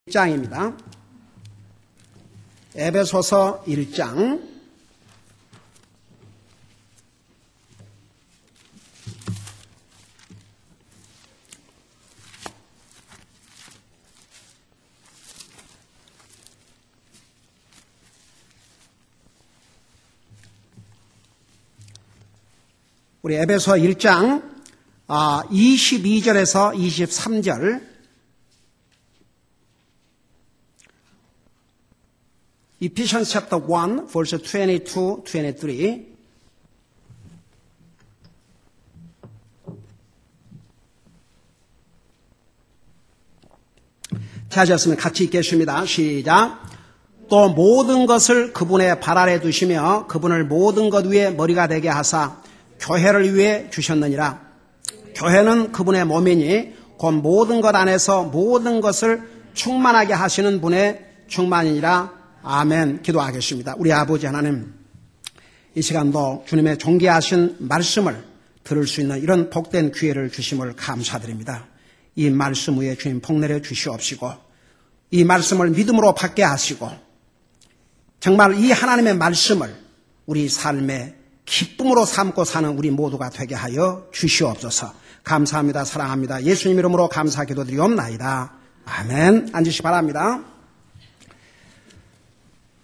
1장입니다. 에베소서 1장. 우리 에베소 1장 22절에서 23절 Ephesians chapter 1, verse 22, 23. 찾으셨으면 같이 읽겠습니다. 시작. 또 모든 것을 그분의 발 아래 두시며 그분을 모든 것 위에 머리가 되게 하사 교회를 위해 주셨느니라. 교회는 그분의 몸이니 곧 모든 것 안에서 모든 것을 충만하게 하시는 분의 충만이니라. 아멘. 기도하겠습니다. 우리 아버지 하나님, 이 시간도 주님의 존귀하신 말씀을 들을 수 있는 이런 복된 기회를 주심을 감사드립니다. 이 말씀 위에 주님 복내려 주시옵시고 이 말씀을 믿음으로 받게 하시고 정말 이 하나님의 말씀을 우리 삶의 기쁨으로 삼고 사는 우리 모두가 되게 하여 주시옵소서. 감사합니다. 사랑합니다. 예수님 이름으로 감사 기도드리옵나이다. 아멘. 앉으시기 바랍니다.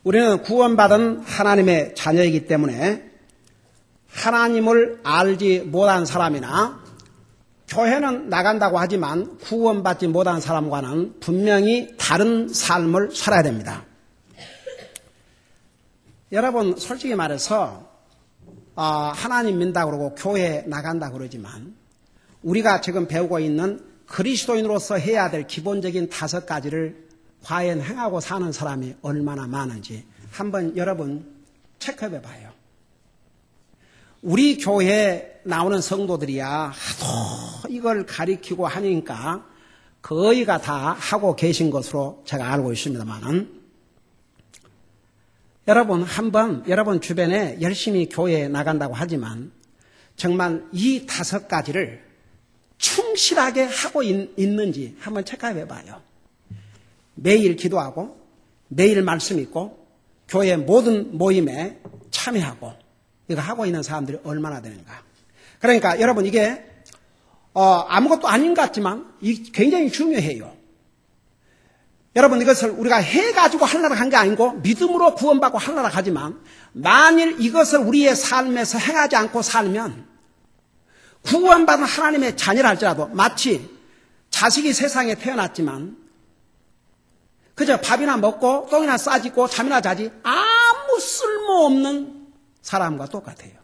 우리는 구원받은 하나님의 자녀이기 때문에 하나님을 알지 못한 사람이나 교회는 나간다고 하지만 구원받지 못한 사람과는 분명히 다른 삶을 살아야 됩니다. 여러분 솔직히 말해서 하나님 믿는다고 그러고 교회 나간다고 그러지만 우리가 지금 배우고 있는 그리스도인으로서 해야 될 기본적인 5가지를 과연 행하고 사는 사람이 얼마나 많은지 한번 여러분 체크해 봐요. 우리 교회에 나오는 성도들이야 하도 이걸 가리키고 하니까 거의가 다 하고 계신 것으로 제가 알고 있습니다만은 여러분 한번 여러분 주변에 열심히 교회에 나간다고 하지만 정말 이 5가지를 충실하게 하고 있는지 한번 체크해 봐요. 매일 기도하고 매일 말씀 읽고 교회 모든 모임에 참여하고 이거 하고 있는 사람들이 얼마나 되는가. 그러니까 여러분 이게 아무것도 아닌 것 같지만 굉장히 중요해요. 여러분 이것을 우리가 해가지고 하려고 한 게 아니고 믿음으로 구원받고 하려고 하지만 만일 이것을 우리의 삶에서 행하지 않고 살면 구원받은 하나님의 자녀라 할지라도 마치 자식이 세상에 태어났지만 그저 밥이나 먹고 똥이나 싸지고 잠이나 자지 아무 쓸모없는 사람과 똑같아요.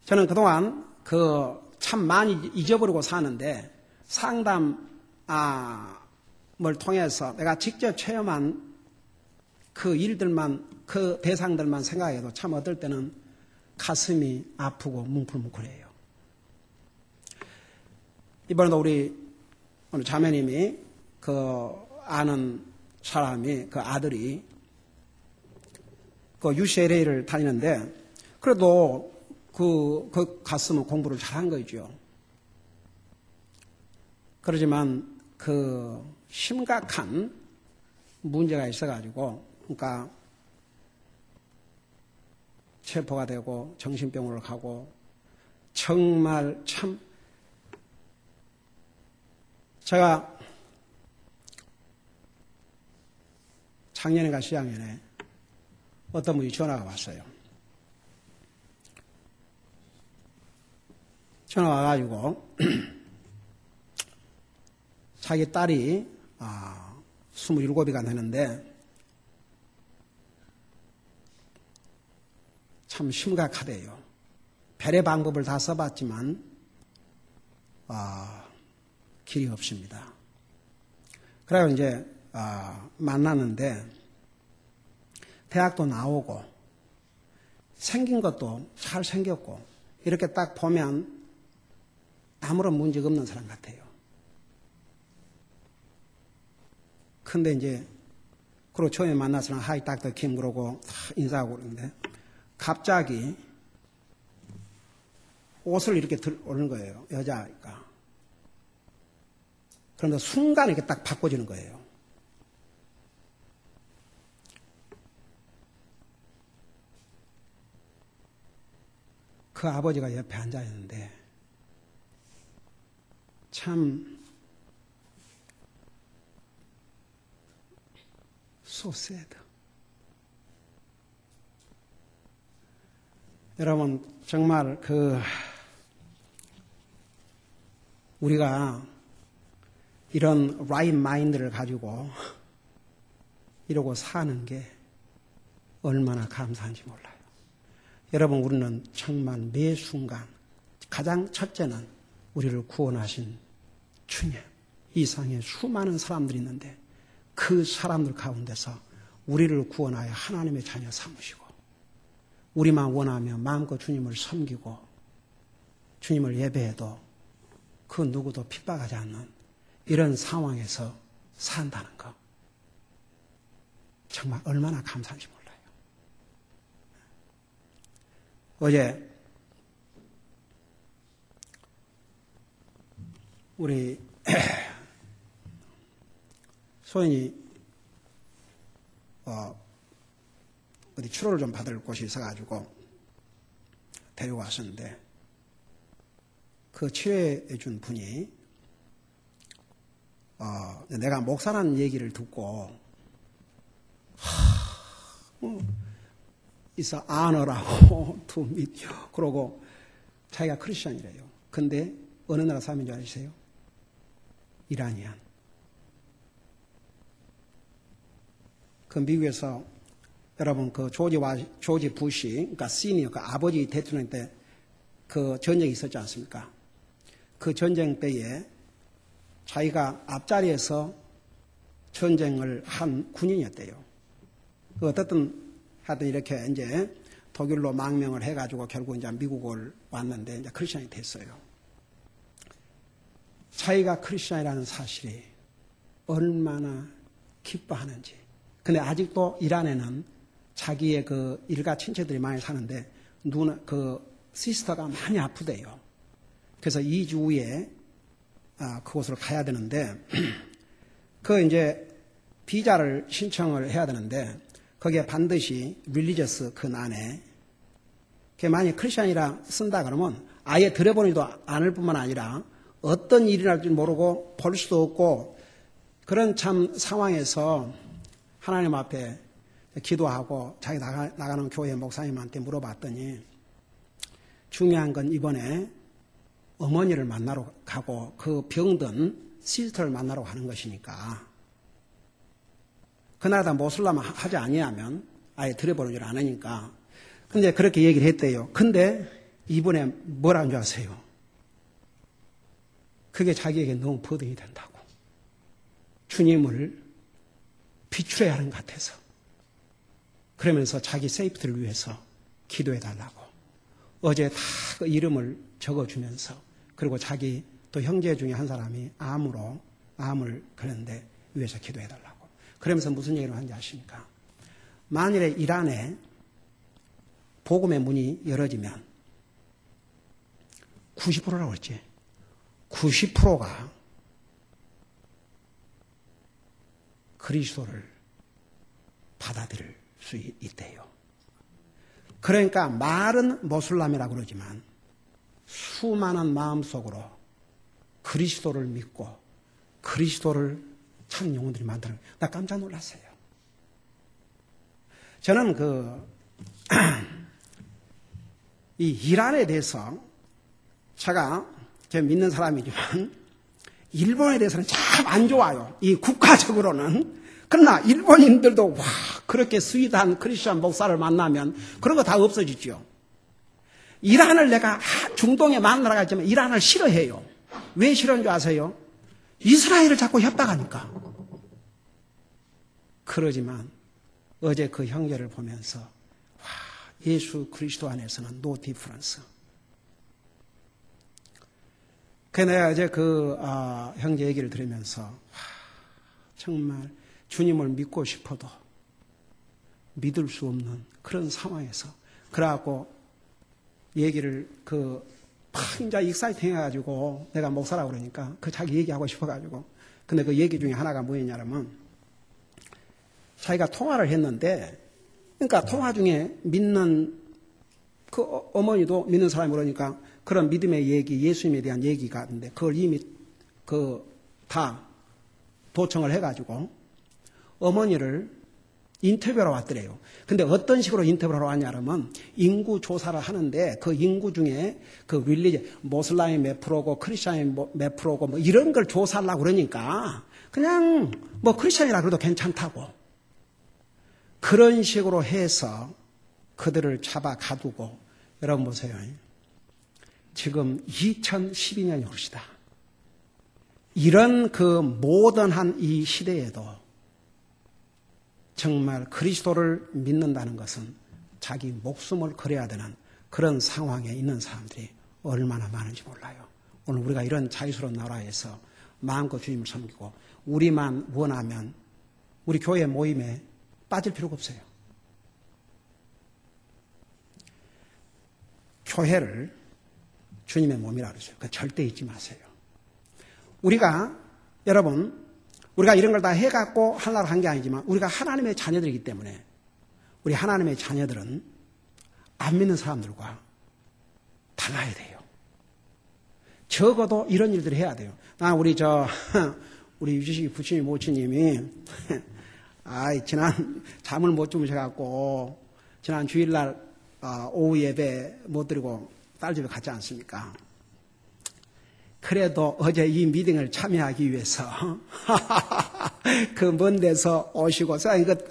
저는 그동안 참 많이 잊어버리고 사는데 상담을 통해서 내가 직접 체험한 그 일들만 그 대상들만 생각해도 참 어떨 때는 가슴이 아프고 뭉클뭉클해요. 이번에도 우리 오늘 자매님이 아는 사람이 아들이 UCLA를 다니는데 그래도 갔으면 공부를 잘한 거죠. 그러지만 심각한 문제가 있어가지고 그러니까 체포가 되고 정신병원을 가고 정말 참 제가 작년인가 시작년에 어떤 분이 전화가 왔어요. 전화 와가지고 자기 딸이 27이가 되는데 참 심각하대요. 별의 방법을 다 써봤지만 길이 없습니다. 그래서 이제 만나는데 대학도 나오고 생긴 것도 잘 생겼고 이렇게 딱 보면 아무런 문제가 없는 사람 같아요. 근데 이제 그리고 처음에 만나서는 하이 닥터 킴 그러고 인사하고 그러는데 갑자기 옷을 이렇게 오는 거예요. 여자니까. 그런데 순간에 이렇게 딱 바꿔지는 거예요. 그 아버지가 옆에 앉아 있는데 참 so sad. 여러분 정말 우리가 이런 right mind를 가지고 이러고 사는 게 얼마나 감사한지 몰라요. 여러분 우리는 정말 매 순간 가장 첫째는 우리를 구원하신 주님, 이 세상에 수많은 사람들이 있는데 그 사람들 가운데서 우리를 구원하여 하나님의 자녀 삼으시고 우리만 원하면 마음껏 주님을 섬기고 주님을 예배해도 그 누구도 핍박하지 않는 이런 상황에서 산다는 것 정말 얼마나 감사한지 몰라요. 어제 우리 소연이 어디 치료를 좀 받을 곳이 있어가지고 데리고 왔었는데 그 치료해 준 분이 내가 목사라는 얘기를 듣고 있어 아너라고 to meet you 그러고 자기가 크리스천이래요. 근데 어느 나라 사람인 줄 아시세요? 이란이안. 그 미국에서 여러분 그 조지 부시 그러니까 시니어 그 아버지 대통령 때 그 전쟁이 있었지 않습니까? 그 전쟁 때에 자기가 앞자리에서 전쟁을 한 군인이었대요. 어떻든 하여튼 이렇게 이제 독일로 망명을 해가지고 결국 이제 미국을 왔는데 이제 크리스천이 됐어요. 자기가 크리스천이라는 사실이 얼마나 기뻐하는지. 근데 아직도 이란에는 자기의 그 일가 친척들이 많이 사는데 그 시스터가 많이 아프대요. 그래서 2주 후에 그곳으로 가야 되는데 그 이제 비자를 신청을 해야 되는데 거기에 반드시 릴리저스 그 안에 만약에 크리스천이라 쓴다 그러면 아예 들어보니도 않을 뿐만 아니라 어떤 일이 날지 모르고 볼 수도 없고 그런 참 상황에서 하나님 앞에 기도하고 자기 나가는 교회 목사님한테 물어봤더니 중요한 건 이번에 어머니를 만나러 가고 그 병든 시스터를 만나러 가는 것이니까 그날다 모슬라마 하지 아니하면 아예 들어보는 줄 아니니까 근데 그렇게 얘기를 했대요. 근데 이번에 뭐라는 줄 아세요? 그게 자기에게 너무 버든이 된다고. 주님을 비추어야 하는 것 같아서. 그러면서 자기 세이프티를 위해서 기도해달라고. 어제 다 그 이름을 적어주면서 그리고 자기 또 형제 중에 한 사람이 암을 그랬는데 위해서 기도해달라고. 그러면서 무슨 얘기를 하는지 아십니까? 만일에 이란에 복음의 문이 열어지면 90%라고 했지. 90%가 그리스도를 받아들일 수 있대요. 그러니까 말은 모슬람이라고 그러지만 수많은 마음속으로 그리스도를 믿고 그리스도를 찾는 영혼들이 많다는 거예요. 나 깜짝 놀랐어요. 저는 이 이란에 대해서 제가 믿는 사람이지만 일본에 대해서는 참 안 좋아요. 이 국가적으로는. 그러나 일본인들도 와 그렇게 스윗한 크리스천 목사를 만나면 그런 거 다 없어지죠. 이란을 내가 중동에 만나러 갔지만 이란을 싫어해요. 왜 싫어하는 줄 아세요? 이스라엘을 자꾸 협박하니까. 그러지만 어제 그 형제를 보면서 와 예수 그리스도 안에서는 no difference. 내가 어제 형제 얘기를 들으면서 와, 정말 주님을 믿고 싶어도 믿을 수 없는 그런 상황에서 그래갖고 얘기를 이제 익사이팅 해가지고 내가 목사라고 그러니까 그 자기 얘기하고 싶어가지고. 근데 그 얘기 중에 하나가 뭐였냐면 자기가 통화를 했는데 그러니까 통화 중에 믿는 그 어머니도 믿는 사람이 그러니까 그런 믿음의 얘기, 예수님에 대한 얘기가 있는데 그걸 이미 다 도청을 해가지고 어머니를 인터뷰하러 왔더래요. 근데 어떤 식으로 인터뷰를 하러 왔냐면 인구 조사를 하는데 그 인구 중에 그 릴리지, 모슬람이 몇 프로고 크리스찬이 몇 프로고 뭐 이런 걸 조사하려고 그러니까 그냥 뭐 크리스찬이라 그래도 괜찮다고. 그런 식으로 해서 그들을 잡아 가두고 여러분 보세요. 지금 2012년이 옵시다. 이런 그 모던한 이 시대에도 정말 그리스도를 믿는다는 것은 자기 목숨을 걸어야 되는 그런 상황에 있는 사람들이 얼마나 많은지 몰라요. 오늘 우리가 이런 자유스러운 나라에서 마음껏 주님을 섬기고 우리만 원하면 우리 교회 모임에 빠질 필요가 없어요. 교회를 주님의 몸이라고 그러죠. 그 절대 잊지 마세요. 여러분, 우리가 이런 걸 다 해갖고 하려고 한 게 아니지만 우리가 하나님의 자녀들이기 때문에 우리 하나님의 자녀들은 안 믿는 사람들과 달라야 돼요. 적어도 이런 일들을 해야 돼요. 우리 유지식 부처님 모치님이 지난 잠을 못 주무셔갖고 지난 주일날 오후 예배 못 드리고 딸 집에 갔지 않습니까? 그래도 어제 이 미팅을 참여하기 위해서 그 먼 데서 오시고 그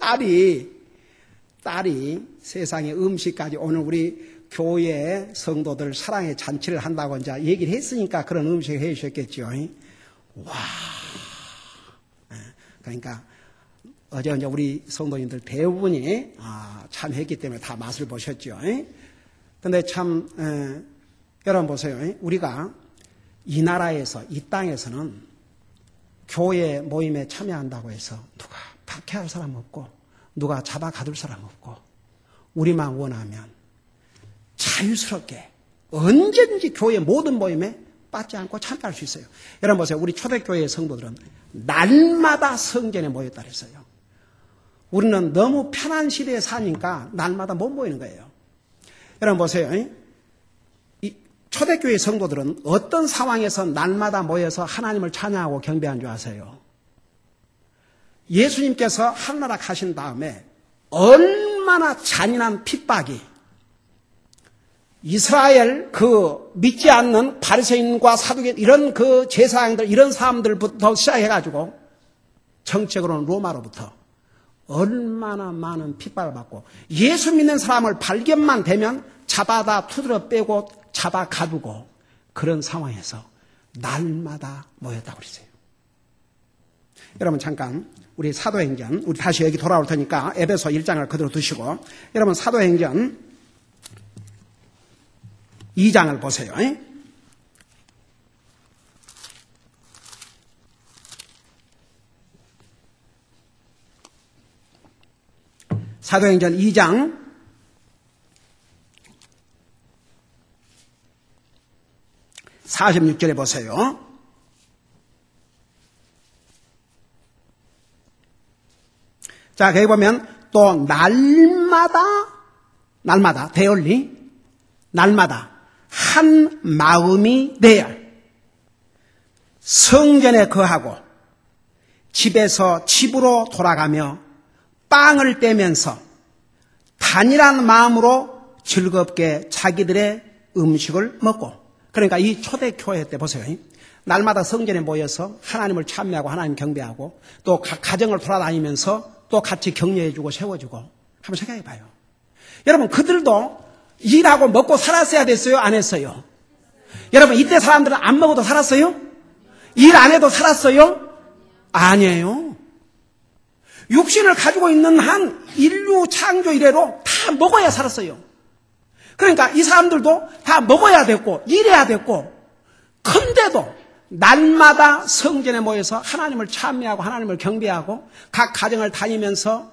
딸이 세상에 음식까지 오늘 우리 교회 성도들 사랑의 잔치를 한다고 이제 얘기를 했으니까 그런 음식을 해 주셨겠죠. 와. 그러니까 어제 이제 우리 성도님들 대부분이 참여했기 때문에 다 맛을 보셨죠. 근데 참 여러분 보세요. 우리가 이 나라에서 이 땅에서는 교회 모임에 참여한다고 해서 누가 박해할 사람 없고 누가 잡아 가둘 사람 없고 우리만 원하면 자유스럽게 언제든지 교회 모든 모임에 빠지지 않고 참여할 수 있어요. 여러분 보세요. 우리 초대교회의 성도들은 날마다 성전에 모였다 그랬어요. 우리는 너무 편한 시대에 사니까 날마다 못 모이는 거예요. 여러분 보세요. 이 초대교회 성도들은 어떤 상황에서 날마다 모여서 하나님을 찬양하고 경배한 줄 아세요? 예수님께서 하늘나라 가신 다음에 얼마나 잔인한 핍박이 이스라엘 그 믿지 않는 바리새인과 사두개 이런 그 제사장들 이런 사람들부터 시작해가지고 정책으로는 로마로부터 얼마나 많은 핍박을 받고 예수 믿는 사람을 발견만 되면 잡아다 투드려 빼고 잡아 가두고 그런 상황에서 날마다 모였다고 그랬어요. 여러분 잠깐 우리 사도행전 우리 다시 여기 돌아올 테니까 에베소 1장을 그대로 두시고 여러분 사도행전 2장을 보세요. 사도행전 2장 46절에 보세요. 자, 거기 보면 또 날마다 데일리 날마다 한 마음이 되어 성전에 거하고 집에서 집으로 돌아가며 빵을 떼면서 단일한 마음으로 즐겁게 자기들의 음식을 먹고 그러니까 이 초대교회 때 보세요. 날마다 성전에 모여서 하나님을 찬미하고 하나님 경배하고 또 각 가정을 돌아다니면서 또 같이 격려해주고 세워주고 한번 생각해 봐요. 여러분 그들도 일하고 먹고 살았어야 됐어요? 안 했어요? 여러분 이때 사람들은 안 먹어도 살았어요? 일 안 해도 살았어요? 아니에요. 육신을 가지고 있는 한 인류 창조 이래로 다 먹어야 살았어요. 그러니까 이 사람들도 다 먹어야 됐고 일해야 됐고 근데도 날마다 성전에 모여서 하나님을 찬미하고 하나님을 경배하고 각 가정을 다니면서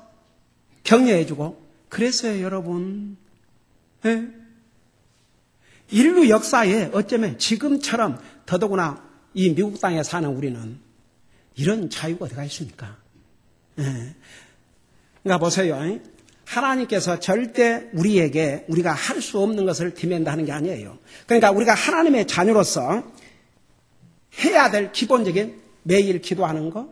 격려해주고 그랬어요. 여러분. 네? 인류 역사에 어쩌면 지금처럼 더더구나 이 미국 땅에 사는 우리는 이런 자유가 어디가 있습니까? 예. 그러니까 보세요. 하나님께서 절대 우리에게 우리가 할 수 없는 것을 디맨드 하는 게 아니에요. 그러니까 우리가 하나님의 자녀로서 해야 될 기본적인 매일 기도하는 거,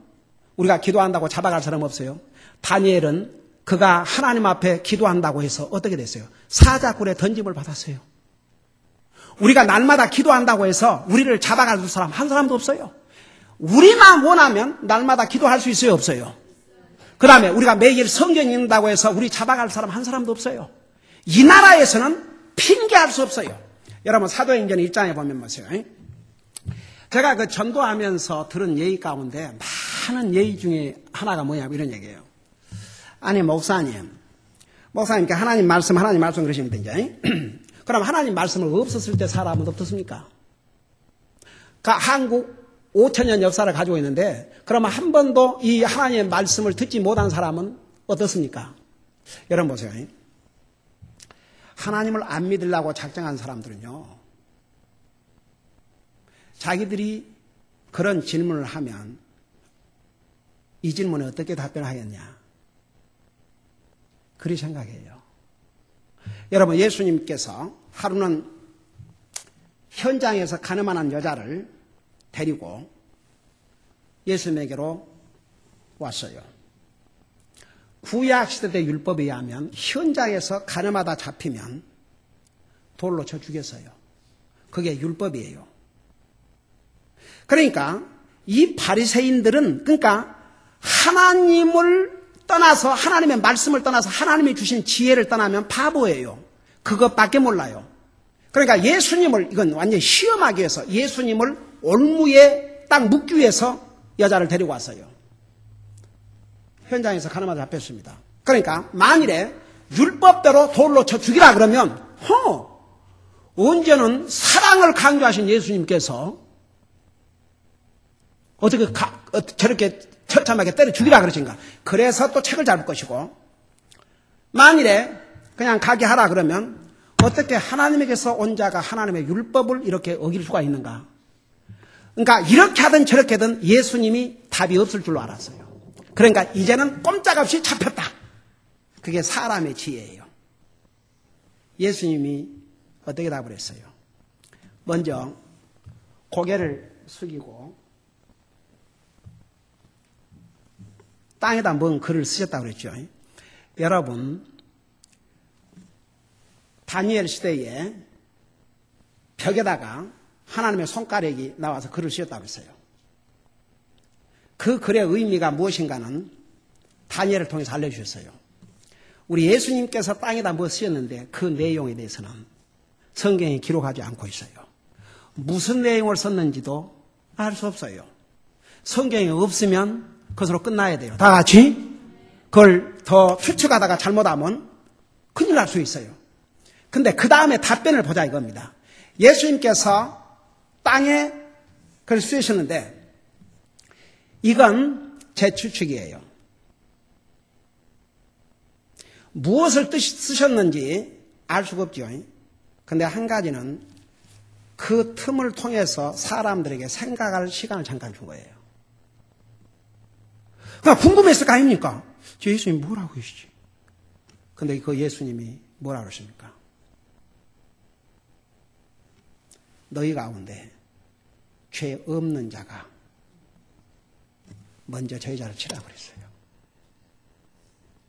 우리가 기도한다고 잡아갈 사람 없어요. 다니엘은 그가 하나님 앞에 기도한다고 해서 어떻게 됐어요? 사자굴에 던짐을 받았어요. 우리가 날마다 기도한다고 해서 우리를 잡아갈 사람 한 사람도 없어요. 우리만 원하면 날마다 기도할 수 있어요? 없어요? 그 다음에 우리가 매일 성경 읽는다고 해서 우리 잡아갈 사람 한 사람도 없어요. 이 나라에서는 핑계할 수 없어요. 여러분 사도행전 1장에 보면 보세요. 제가 그 전도하면서 들은 예의 가운데 많은 예의 중에 하나가 뭐냐면 이런 얘기예요. 아니 목사님께 하나님 말씀 그러시면 되죠. 그럼 하나님 말씀을 없었을 때 사람은 어떻습니까? 한국 5,000년 역사를 가지고 있는데 그러면 한 번도 이 하나님의 말씀을 듣지 못한 사람은 어떻습니까? 여러분 보세요. 하나님을 안 믿으려고 작정한 사람들은요. 자기들이 그런 질문을 하면 이 질문에 어떻게 답변하겠냐. 그리 생각해요. 여러분 예수님께서 하루는 현장에서 가늠한 여자를 데리고 예수님에게로 왔어요. 구약시대 때 율법에 의하면 현장에서 가늠하다 잡히면 돌로 쳐 죽였어요. 그게 율법이에요. 그러니까 이 바리새인들은 그러니까 하나님을 떠나서 하나님의 말씀을 떠나서 하나님이 주신 지혜를 떠나면 바보예요. 그것밖에 몰라요. 그러니까 예수님을 이건 완전히 시험하기 위해서 예수님을 올무에 딱 묻기 위해서 여자를 데리고 왔어요. 현장에서 가늠하다 잡혔습니다. 그러니까 만일에 율법대로 돌로 쳐 죽이라 그러면 언제는 사랑을 강조하신 예수님께서 어떻게 저렇게 처참하게 때려 죽이라 그러신가. 그래서 또 책을 잡을 것이고 만일에 그냥 가게 하라 그러면 어떻게 하나님에게서 온 자가 하나님의 율법을 이렇게 어길 수가 있는가. 그러니까 이렇게 하든 저렇게 하든 예수님이 답이 없을 줄로 알았어요. 그러니까 이제는 꼼짝없이 잡혔다. 그게 사람의 지혜예요. 예수님이 어떻게 답을 했어요? 먼저 고개를 숙이고 땅에다 뭔 글을 쓰셨다고 그랬죠. 여러분 다니엘 시대에 벽에다가 하나님의 손가락이 나와서 글을 쓰셨다고 했어요. 그 글의 의미가 무엇인가는 다니엘을 통해서 알려주셨어요. 우리 예수님께서 땅에다 뭐 쓰셨는데 그 내용에 대해서는 성경에 기록하지 않고 있어요. 무슨 내용을 썼는지도 알 수 없어요. 성경에 없으면 그것으로 끝나야 돼요. 다 같이 그걸 더 추측하다가 잘못하면 큰일 날 수 있어요. 근데 그 다음에 답변을 보자 이겁니다. 예수님께서 땅에 글을 쓰셨는데 이건 제 추측이에요. 무엇을 쓰셨는지 알 수가 없죠. 근데 한 가지는 그 틈을 통해서 사람들에게 생각할 시간을 잠깐 준 거예요. 그러니까 궁금했을 거 아닙니까? 저 예수님이 뭐라고 계시지? 근데 그 예수님이 뭐라고 그러십니까? 너희 가운데 죄 없는 자가 먼저 저 여자를 치라고 그랬어요.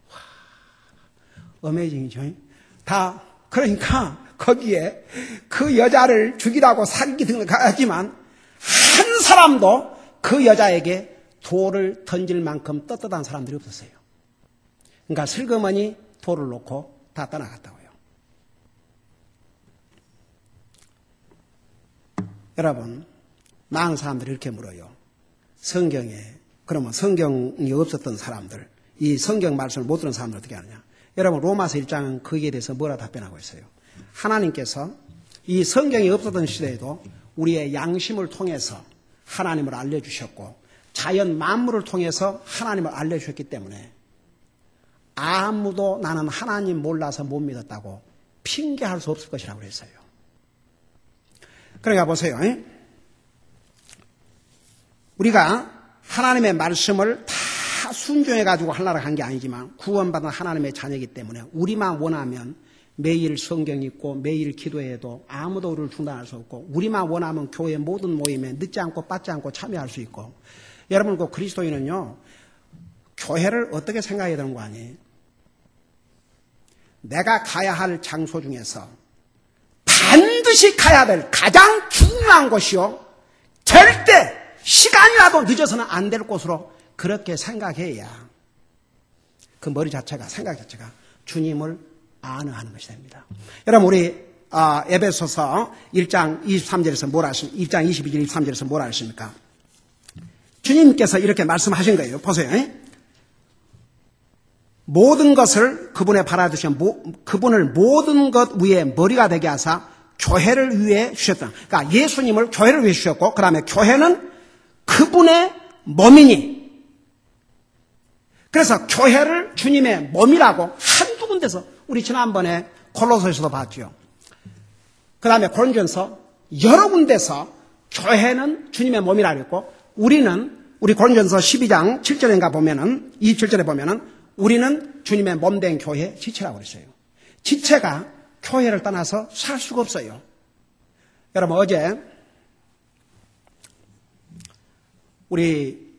와, 어메이징이죠? 다, 그러니까 거기에 그 여자를 죽이라고 사기기 등록하지만 한 사람도 그 여자에게 돌을 던질 만큼 떳떳한 사람들이 없었어요. 그러니까 슬그머니 돌을 놓고 다 떠나갔다고요. 여러분, 많은 사람들이 이렇게 물어요. 성경에, 그러면 성경이 없었던 사람들, 이 성경 말씀을 못 들은 사람들 어떻게 하느냐. 여러분, 로마서 1장은 거기에 대해서 뭐라 답변하고 있어요. 하나님께서 이 성경이 없었던 시대에도 우리의 양심을 통해서 하나님을 알려주셨고 자연 만물을 통해서 하나님을 알려주셨기 때문에 아무도 나는 하나님 몰라서 못 믿었다고 핑계할 수 없을 것이라고 그랬어요. 그러니까 보세요. 우리가 하나님의 말씀을 다 순종해가지고 하려고 한 게 아니지만 구원받은 하나님의 자녀이기 때문에 우리만 원하면 매일 성경 읽고 매일 기도해도 아무도 우리를 중단할 수 없고 우리만 원하면 교회 모든 모임에 늦지 않고 빠지 않고 참여할 수 있고 여러분 그 그리스도인은요 교회를 어떻게 생각해야 되는 거 아니에요? 내가 가야 할 장소 중에서 반드시 가야 될 가장 중요한 곳이요 절대 시간이라도 늦어서는 안 될 곳으로 그렇게 생각해야 그 머리 자체가 생각 자체가 주님을 안어하는 것이 됩니다. 여러분 우리 에베소서 1장 23절에서 뭐라 하십니까? 1장 22절 23절에서 뭐라 하십니까? 주님께서 이렇게 말씀하신 거예요. 보세요. 모든 것을 그분에 발아두시면 그분을 모든 것 위에 머리가 되게 하사 교회를 위해 주셨다. 그러니까 예수님을 교회를 위해 주셨고 그 다음에 교회는 그분의 몸이니 그래서 교회를 주님의 몸이라고 한두 군데서 우리 지난번에 골로새서도 봤죠. 그 다음에 고린도전서 여러 군데서 교회는 주님의 몸이라고 했고 우리 고린도전서 12장 7절인가 보면은 27절에 보면은 우리는 주님의 몸된 교회 지체라고 그랬어요. 지체가 교회를 떠나서 살 수가 없어요. 여러분 어제 우리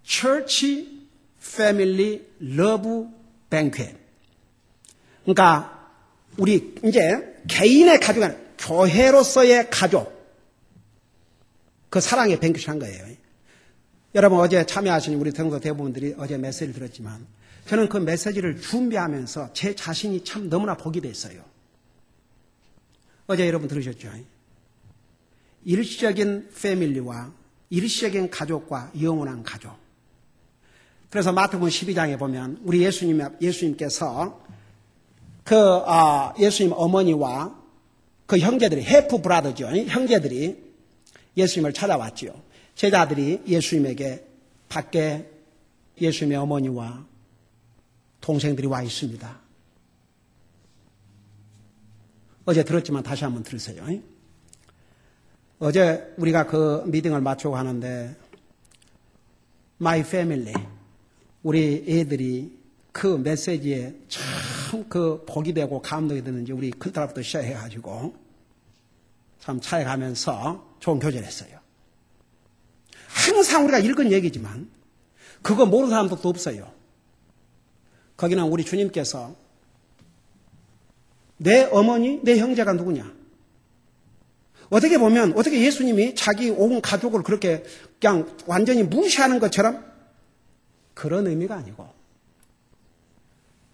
Church Family Love Banquet. 그러니까 우리 이제 개인의 가족이 아니라 교회로서의 가족. 그 사랑의 뱅크를 한 거예요. 여러분 어제 참여하신 우리 성도 대부분들이 어제 메시지를 들었지만 저는 그 메시지를 준비하면서 제 자신이 참 너무나 복이 됐어요. 어제 여러분 들으셨죠? 일시적인 패밀리와 일시적인 가족과 영원한 가족. 그래서 마태복음 12장에 보면 우리 예수님께서 예수님 어머니와 그 형제들이 해프 브라더죠. 형제들이 예수님을 찾아왔지요. 제자들이 예수님에게 밖에 예수님의 어머니와 동생들이 와 있습니다. 어제 들었지만 다시 한번 들으세요. 어제 우리가 그 미팅을 마치고 하는데 My Family 우리 애들이 그 메시지에 참 그 복이 되고 감동이 되는지 우리 큰딸부터 시작해가지고 참 차에 가면서 좋은 교제를 했어요. 항상 우리가 읽은 얘기지만 그거 모르는 사람도 없어요. 거기는 우리 주님께서 내 어머니, 내 형제가 누구냐? 어떻게 보면 어떻게 예수님이 자기 온 가족을 그렇게 그냥 완전히 무시하는 것처럼 그런 의미가 아니고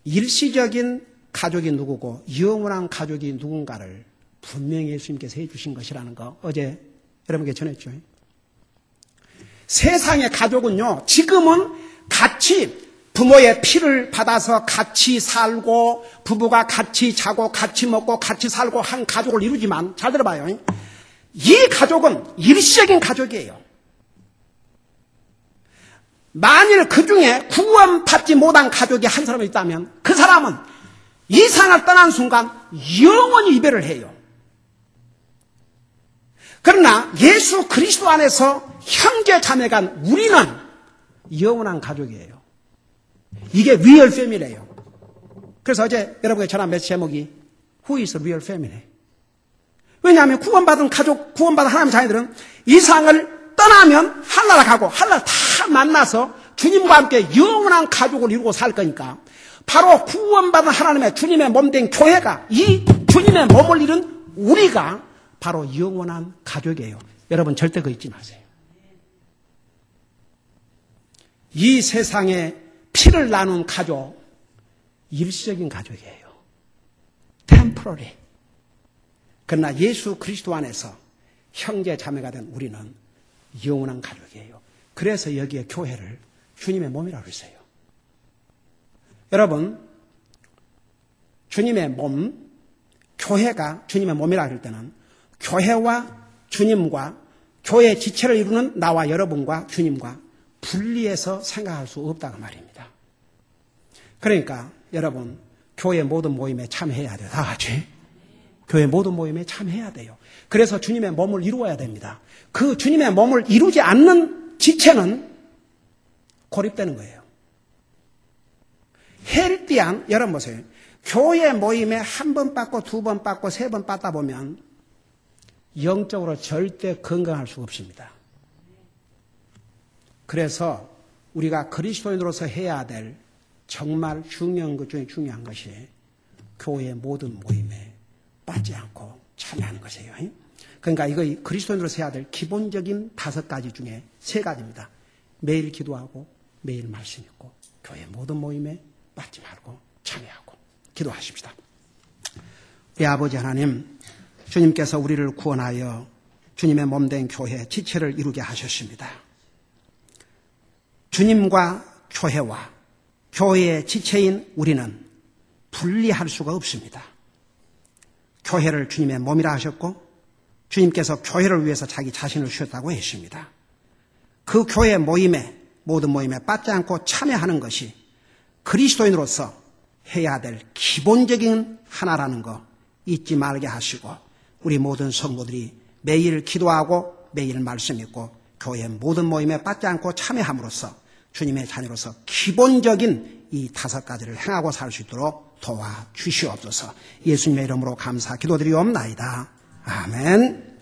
일시적인 가족이 누구고 영원한 가족이 누군가를 분명히 예수님께서 해주신 것이라는 거 어제 여러분께 전했죠. 세상의 가족은요 지금은 같이 부모의 피를 받아서 같이 살고 부부가 같이 자고 같이 먹고 같이 살고 한 가족을 이루지만 잘 들어봐요. 이 가족은 일시적인 가족이에요. 만일 그 중에 구원받지 못한 가족이 한 사람이 있다면 그 사람은 이 세상을 떠난 순간 영원히 이별을 해요. 그러나 예수 그리스도 안에서 형제 자매가 우리는 영원한 가족이에요. 이게 real family예요. 그래서 어제 여러분께 전한 메시지 제목이 Who is real family? 왜냐하면 구원받은 가족, 구원받은 하나님의 자녀들은 이 세상을 떠나면 하늘나라 가고 하늘나라 다 만나서 주님과 함께 영원한 가족을 이루고 살 거니까 바로 구원받은 하나님의 주님의 몸된 교회가 이 주님의 몸을 이룬 우리가 바로 영원한 가족이에요. 여러분 절대 그거 잊지 마세요. 이 세상에 피를 나눈 가족, 일시적인 가족이에요. temporary. 그러나 예수 그리스도 안에서 형제 자매가 된 우리는 영원한 가족이에요. 그래서 여기에 교회를 주님의 몸이라고 했어요. 여러분, 주님의 몸, 교회가 주님의 몸이라고 할 때는 교회와 주님과 교회 지체를 이루는 나와 여러분과 주님과 분리해서 생각할 수 없다고 말입니다. 그러니까 여러분, 교회 모든 모임에 참여해야 돼요. 다 같이. 교회 모든 모임에 참여해야 돼요. 그래서 주님의 몸을 이루어야 됩니다. 그 주님의 몸을 이루지 않는 지체는 고립되는 거예요. 헬띠한, 여러분 보세요. 교회 모임에 한 번 빠고 두 번 빠고 세 번 빠다 보면 영적으로 절대 건강할 수가 없습니다. 그래서 우리가 그리스도인으로서 해야 될 정말 중요한 것 중에 중요한 것이 교회 모든 모임에 빠지지 않고 참여하는 것이에요. 그러니까 이거 그리스도인으로서 해야 될 기본적인 5가지 중에 3가지입니다. 매일 기도하고 매일 말씀 읽고 교회 모든 모임에 빠지지 말고 참여하고 기도하십시다. 우리 아버지 하나님, 주님께서 우리를 구원하여 주님의 몸된 교회 지체를 이루게 하셨습니다. 주님과 교회와 교회의 지체인 우리는 분리할 수가 없습니다. 교회를 주님의 몸이라 하셨고 주님께서 교회를 위해서 자기 자신을 주셨다고 했습니다. 그 교회 모임에 모든 모임에 빠지지 않고 참여하는 것이 그리스도인으로서 해야 될 기본적인 하나라는 거 잊지 말게 하시고 우리 모든 성도들이 매일 기도하고 매일 말씀 읽고 교회 모든 모임에 빠지지 않고 참여함으로써 주님의 자녀로서 기본적인 이 5가지를 행하고 살 수 있도록 도와주시옵소서. 예수님의 이름으로 감사 기도드리옵나이다. 아멘.